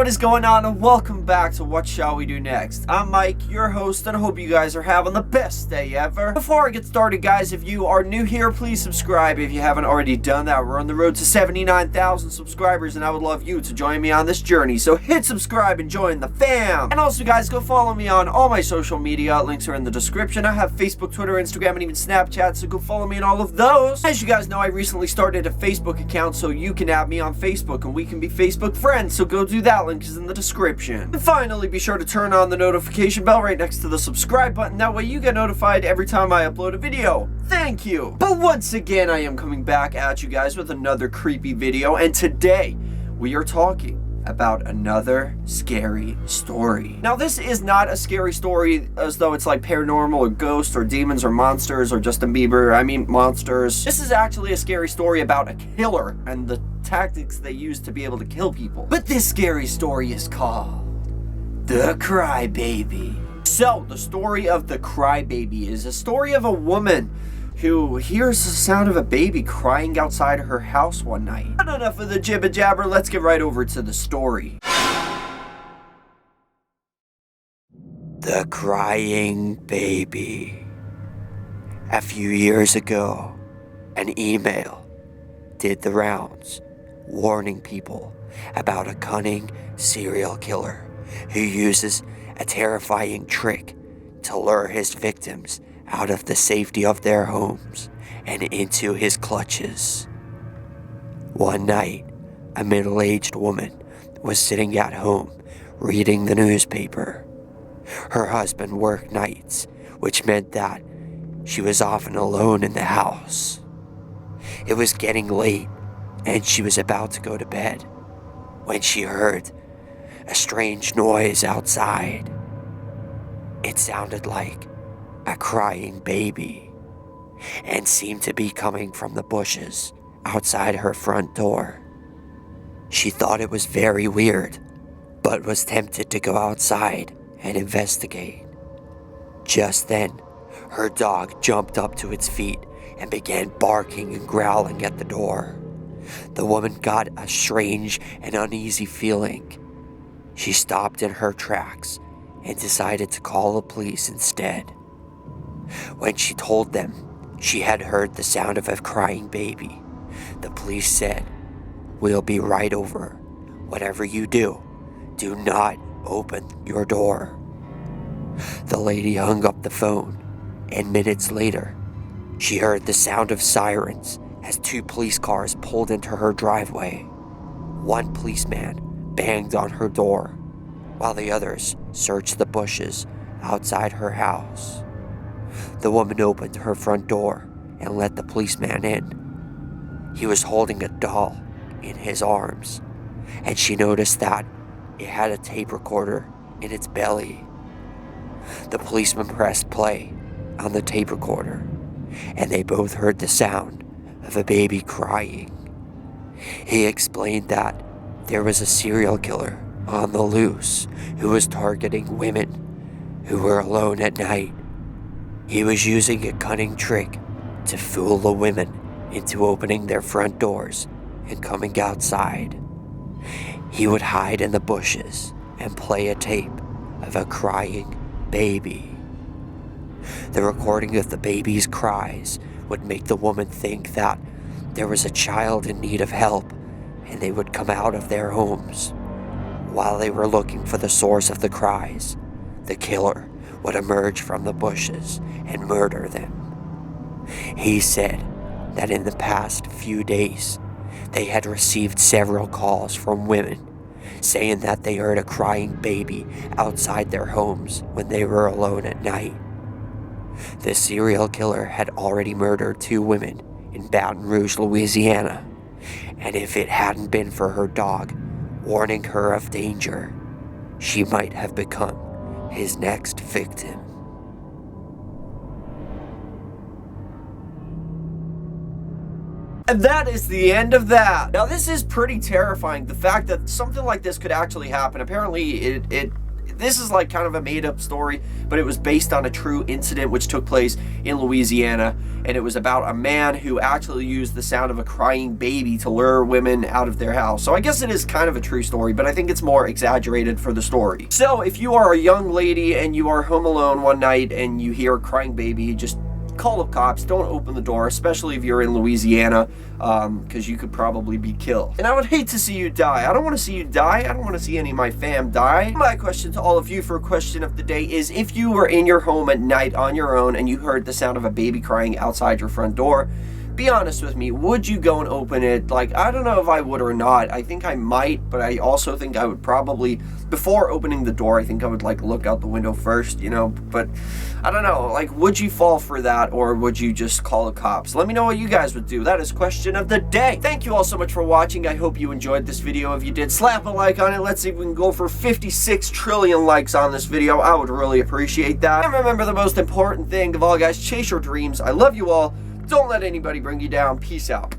what is going on, and welcome back to What Shall We Do Next. I'm Mike, your host, and I hope you guys are having the best day ever. Before I get started, guys, if you are new here, please subscribe if you haven't already done that. We're on the road to 79,000 subscribers, and I would love you to join me on this journey. So hit subscribe and join the fam. And also, guys, go follow me on all my social media. Links are in the description. I have Facebook, Twitter, Instagram, and even Snapchat, so go follow me on all of those. As you guys know, I recently started a Facebook account, so you can add me on Facebook, and we can be Facebook friends, so go do that. Link is in the description. And finally, be sure to turn on the notification bell right next to the subscribe button. That way you get notified every time I upload a video. Thank you. But once again, I am coming back at you guys with another creepy video, and today we are talking about another scary story. Now, this is not a scary story as though it's like paranormal or ghosts or demons or monsters or Justin Bieber. I mean monsters. This is actually a scary story about a killer and the tactics they use to be able to kill people. But this scary story is called The Crybaby. So, the story of the Crybaby is a story of a woman who hears the sound of a baby crying outside her house one night. But enough of the jibber jabber, let's get right over to the story. The Crying Baby. A few years ago, an email did the rounds, warning people about a cunning serial killer who uses a terrifying trick to lure his victims out of the safety of their homes and into his clutches. One night, a middle-aged woman was sitting at home reading the newspaper. Her husband worked nights, which meant that she was often alone in the house. It was getting late, and she was about to go to bed when she heard a strange noise outside. It sounded like a crying baby and seemed to be coming from the bushes outside her front door. She thought it was very weird, but was tempted to go outside and investigate. Just then, her dog jumped up to its feet and began barking and growling at the door. The woman got a strange and uneasy feeling. She stopped in her tracks and decided to call the police instead. When she told them she had heard the sound of a crying baby, the police said, "We'll be right over. Whatever you do, do not open your door." The lady hung up the phone, and minutes later, she heard the sound of sirens as two police cars pulled into her driveway. One policeman banged on her door, while the others searched the bushes outside her house. The woman opened her front door and let the policeman in. He was holding a doll in his arms, and she noticed that it had a tape recorder in its belly. The policeman pressed play on the tape recorder, and they both heard the sound of a baby crying. He explained that there was a serial killer on the loose who was targeting women who were alone at night. He was using a cunning trick to fool the women into opening their front doors and coming outside. He would hide in the bushes and play a tape of a crying baby. The recording of the baby's cries would make the woman think that there was a child in need of help, and they would come out of their homes. While they were looking for the source of the cries, the killer would emerge from the bushes and murder them. He said that in the past few days, they had received several calls from women saying that they heard a crying baby outside their homes when they were alone at night. The serial killer had already murdered 2 women in Baton Rouge, Louisiana, and if it hadn't been for her dog warning her of danger, she might have become his next victim. And that is the end of that. Now, this is pretty terrifying, the fact that something like this could actually happen. Apparently, This is like kind of a made-up story, but it was based on a true incident which took place in Louisiana, and it was about a man who actually used the sound of a crying baby to lure women out of their house. So I guess it is kind of a true story, but I think it's more exaggerated for the story. So if you are a young lady and you are home alone one night and you hear a crying baby, just call the cops. Don't open the door, especially if you're in Louisiana, because you could probably be killed. And I would hate to see you die. I don't want to see you die. I don't want to see any of my fam die. My question to all of you for question of the day is, if you were in your home at night on your own and you heard the sound of a baby crying outside your front door, be honest with me, would you go and open it? Like, I don't know if I would or not. I think I might, but I also think I would probably, before opening the door, I think I would like look out the window first, you know, but I don't know, like, would you fall for that, or would you just call the cops? Let me know what you guys would do. That is question of the day. Thank you all so much for watching. I hope you enjoyed this video. If you did, slap a like on it. Let's see if we can go for 56 trillion likes on this video. I would really appreciate that. And remember, the most important thing of all, guys, chase your dreams. I love you all. Don't let anybody bring you down. Peace out.